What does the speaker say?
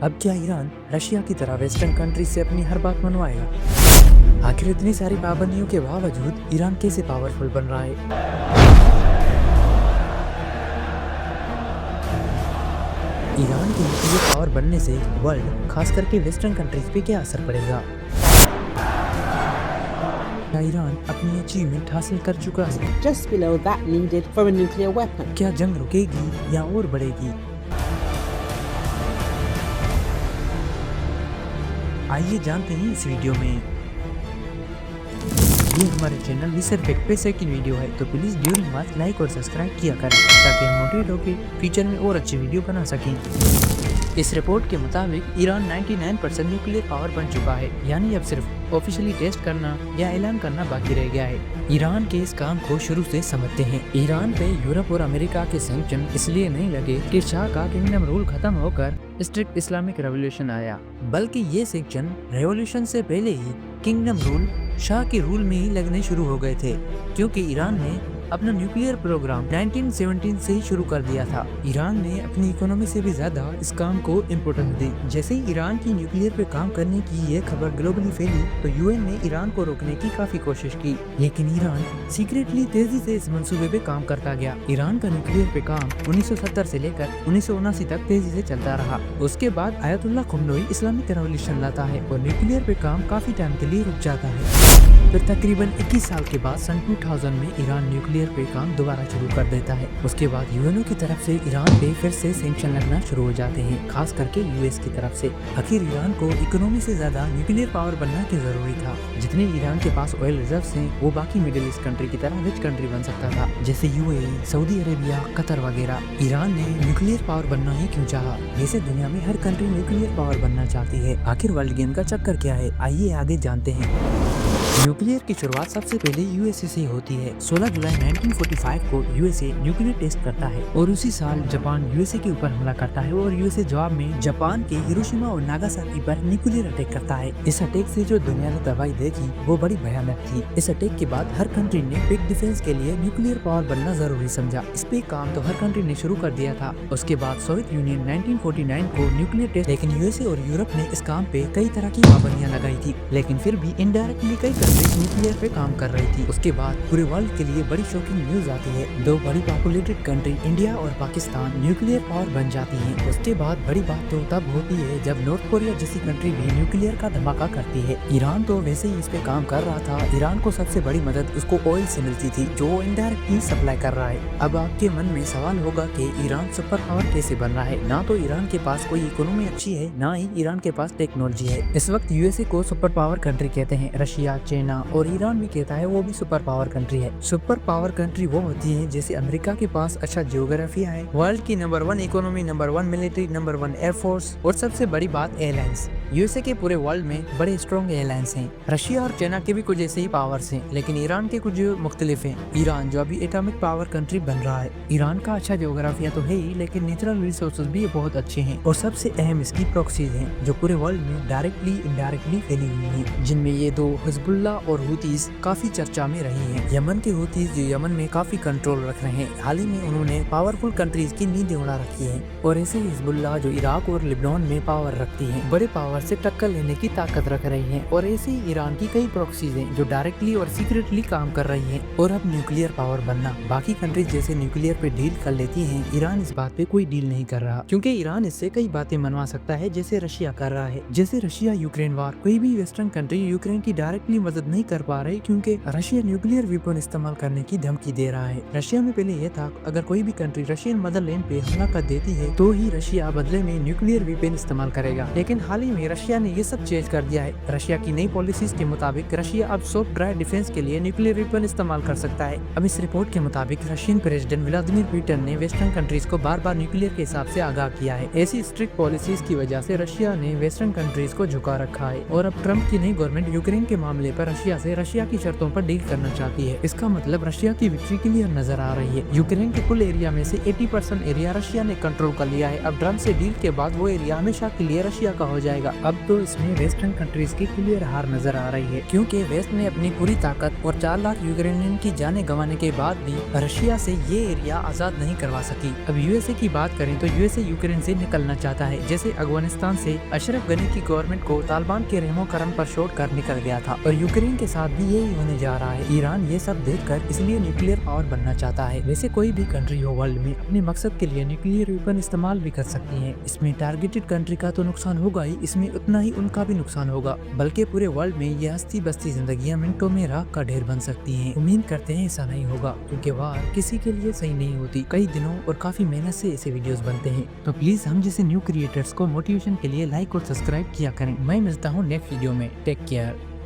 अब क्या Iran Russia की तरह वेस्टर्न कंट्री से अपनी हर बात मनवाएगा? आखिर इतनी सारी पाबंदियों के बावजूद ईरान कैसे पावरफुल बन रहा है? ईरान के न्यूक्लियर पावर बनने से वर्ल्ड, खास करके वेस्टर्न कंट्रीज पे क्या असर पड़ेगा? क्या ईरान अपनी अचीवमेंट हासिल कर चुका है? just below that needed for a nuclear weapon. क्या जंग रुकेगी या और बढ़ेगी? आइए जानते हैं इस वीडियो में। ये हमारे चैनल भी सिर्फ एक पैसे की वीडियो है, तो प्लीज ड्यूरिंग वॉच लाइक और सब्सक्राइब किया करें ताकि हम मोटिवेट होकर फ्यूचर में और अच्छी वीडियो बना सकें। इस रिपोर्ट के मुताबिक ईरान 99% न्यूक्लियर पावर बन चुका है, यानी अब सिर्फ ऑफिशियली टेस्ट करना या ऐलान करना बाकी रह गया है। ईरान के इस काम को शुरू से समझते हैं। ईरान पे यूरोप और अमेरिका के सैंक्शन इसलिए नहीं लगे कि शाह का किंगडम रूल खत्म होकर स्ट्रिक्ट इस्लामिक रेवोल्यूशन आया, बल्कि ये सैंक्शन रेवोल्यूशन से पहले ही किंगडम रूल शाह के रूल में ही लगने शुरू हो गए थे, क्योंकि ईरान ने अपना न्यूक्लियर प्रोग्राम 1917 से ही शुरू कर दिया था। ईरान ने अपनी इकोनॉमी से भी ज्यादा इस काम को इम्पोर्टेंस दी। जैसे ही ईरान की न्यूक्लियर पे काम करने की ये खबर ग्लोबली फैली तो यूएन ने ईरान को रोकने की काफी कोशिश की, लेकिन ईरान सीक्रेटली तेजी से इस मंसूबे पे काम करता गया। ईरान का न्यूक्लियर पे काम 1970 से लेकर 1979 तक तेजी से चलता रहा। उसके बाद आयतुल्लाह खुमनोई इस्लामिक रेवोल्यूशन लाता है और न्यूक्लियर पे काम काफी टाइम के लिए रुक जाता है। फिर तकरीबन 21 साल के बाद सन 2000 में ईरान न्यूक्लियर पे काम दोबारा शुरू कर देता है। उसके बाद यूएनओ की तरफ से ईरान पे फिर से सैंक्शन लगना शुरू हो जाते हैं, खास करके यूएस की तरफ से। आखिर ईरान को इकोनॉमी से ज्यादा न्यूक्लियर पावर बनना क्यों जरूरी था? जितने ईरान के पास ऑयल रिजर्व्स हैं, वो बाकी मिडिल ईस्ट कंट्री की तरह रिच कंट्री बन सकता था, जैसे यूएई, सऊदी अरेबिया, कतर वगैरह। ईरान ने न्यूक्लियर पावर बनना ही क्यों चाहा? वैसे दुनिया में हर कंट्री न्यूक्लियर पावर बनना चाहती है, आखिर वर्ल्ड गेम का चक्कर क्या है? आइए आगे जानते हैं। न्यूक्लियर की शुरुआत सबसे पहले यूएसए से होती है। 16 जुलाई 1945 को यूएसए न्यूक्लियर टेस्ट करता है और उसी साल जापान यूएसए के ऊपर हमला करता है और यूएसए जवाब में जापान के हिरोशिमा और नागासाकी पर न्यूक्लियर अटैक करता है। इस अटैक से जो दुनिया ने तबाही देखी वो बड़ी भयानक थी। इस अटैक के बाद हर कंट्री ने बिग डिफेंस के लिए न्यूक्लियर पावर बनना जरूरी समझा। इस पे काम तो हर कंट्री ने शुरू कर दिया था। उसके बाद सोवियत यूनियन 1949 को न्यूक्लियर टेस्ट, लेकिन यूएसए और यूरोप ने इस काम पे कई तरह की पाबंदियां लगाई थी, लेकिन फिर भी इनडायरेक्टली कई न्यूक्लियर पे काम कर रही थी। उसके बाद पूरे वर्ल्ड के लिए बड़ी शॉकिंग न्यूज आती है। दो बड़ी पॉपुलेटेड कंट्री इंडिया और पाकिस्तान न्यूक्लियर पावर बन जाती हैं। उसके बाद बड़ी बात तो तब होती है जब नॉर्थ कोरिया जैसी कंट्री भी न्यूक्लियर का धमाका करती है। ईरान तो वैसे ही इस पे काम कर रहा था। ईरान को सबसे बड़ी मदद उसको ऑयल से मिलती थी, जो इनडायरेक्टली सप्लाई कर रहा है। अब आपके मन में सवाल होगा कि ईरान सुपर पावर कैसे बन रहा है? ना तो ईरान के पास कोई इकोनॉमी अच्छी है, ना ही ईरान के पास टेक्नोलॉजी है। इस वक्त यूएसए को सुपर पावर कंट्री कहते हैं। रशिया, चाइना और ईरान भी कहता है वो भी सुपर पावर कंट्री है। सुपर पावर कंट्री वो होती है जैसे अमेरिका के पास अच्छा जियोग्राफिया है, वर्ल्ड की number 1 economy, number 1 military, number 1 air force और सबसे बड़ी बात एयरलाइंस। यूएसए के पूरे वर्ल्ड में बड़े स्ट्रॉन्ग एयरलाइंस हैं। रशिया और चाइना के भी कुछ ऐसे ही पावर्स हैं, लेकिन ईरान के कुछ मुख्तलिफ हैं। ईरान जो अभी एटॉमिक पावर कंट्री बन रहा है। ईरान का अच्छा जियोग्राफिया तो है ही, लेकिन नेचुरल रिसोर्सेज भी बहुत अच्छे हैं और सबसे अहम इसकी प्रॉक्सीज हैं, जो पूरे वर्ल्ड में डायरेक्टली इनडायरेक्टली फैली हुई हैं, जिनमें ये दो हिजबुल्ला और हुतीज काफी चर्चा में रही हैं। यमन के हुतीज जो यमन में काफी कंट्रोल रख रहे हैं। हाल ही में उन्होंने पावरफुल कंट्रीज की नींद उड़ा रखी है। और ऐसे हिजबुल्ला जो इराक और लिबनान में पावर रखती है, बड़े पावर से टक्कर लेने की ताकत रख रही है। और ऐसे ही ईरान की कई प्रॉक्सीज हैं जो डायरेक्टली और सीक्रेटली काम कर रही है। और अब न्यूक्लियर पावर बनना, बाकी कंट्रीज जैसे न्यूक्लियर पे डील कर लेती है, ईरान इस बात पे कोई डील नहीं कर रहा, क्योंकि ईरान इससे कई बातें मनवा सकता है, जैसे रशिया कर रहा है। जैसे रशिया यूक्रेन वार, कोई भी वेस्टर्न कंट्री यूक्रेन की डायरेक्टली मदद नहीं कर पा रही, क्योंकि रशिया न्यूक्लियर वेपन इस्तेमाल करने की धमकी दे रहा है। रशिया में पहले यह था, अगर कोई भी कंट्री रशियन मदरलैंड पे हमला कर देती है तो ही रशिया बदले में न्यूक्लियर वेपन इस्तेमाल करेगा, लेकिन हाल ही में रशिया ने ये सब चेंज कर दिया है। रशिया की नई पॉलिसीज के मुताबिक रशिया अब सॉफ्ट ड्राई डिफेंस के लिए न्यूक्लियर वेपन इस्तेमाल कर सकता है। अब इस रिपोर्ट के मुताबिक रशियन प्रेसिडेंट व्लादिमीर पुतिन ने वेस्टर्न कंट्रीज को बार बार न्यूक्लियर के हिसाब से आगाह किया है। ऐसी स्ट्रिक्ट पॉलिसीज की वजह से रशिया ने वेस्टर्न कंट्रीज को झुका रखा है और अब ट्रम्प की नई गवर्नमेंट यूक्रेन के मामले पर रशिया की शर्तों पर डील करना चाहती है। इसका मतलब रशिया की विक्ट्री क्लियर नजर आ रही है। यूक्रेन के कुल एरिया में से 80% एरिया रशिया ने कंट्रोल कर लिया है। अब ट्रम्प से डील के बाद वो एरिया हमेशा के लिए रशिया का हो जाएगा। अब तो इसमें वेस्टर्न कंट्रीज की क्लियर हार नजर आ रही है, क्योंकि वेस्ट ने अपनी पूरी ताकत और 4 लाख यूक्रेनियन की जानें गंवाने के बाद भी रशिया से ये एरिया आजाद नहीं करवा सकी। अब यूएसए की बात करें तो यूएसए यूक्रेन से निकलना चाहता है, जैसे अफगानिस्तान से अशरफ गनी की गवर्नमेंट को तालिबान के रहमो करम पर छोड़कर निकल गया था, और यूक्रेन के साथ भी यही होने जा रहा है। ईरान ये सब देखकर इसलिए न्यूक्लियर पावर बनना चाहता है। वैसे कोई भी कंट्री हो वर्ल्ड में अपने मकसद के लिए न्यूक्लियर वेपन इस्तेमाल भी कर सकती है। इसमें टारगेटेड कंट्री का तो नुकसान होगा ही, इसमें उतना ही उनका भी नुकसान होगा, बल्कि पूरे वर्ल्ड में ये हस्ती बस्ती जिंदगियां मिनटों में राख का ढेर बन सकती हैं। उम्मीद करते हैं ऐसा नहीं होगा, क्योंकि वार किसी के लिए सही नहीं होती। कई दिनों और काफी मेहनत से ऐसे वीडियोस बनते हैं, तो प्लीज हम जैसे न्यू क्रिएटर्स को मोटिवेशन के लिए लाइक और सब्सक्राइब किया करें। मैं मिलता हूँ नेक्स्ट वीडियो में। Take care.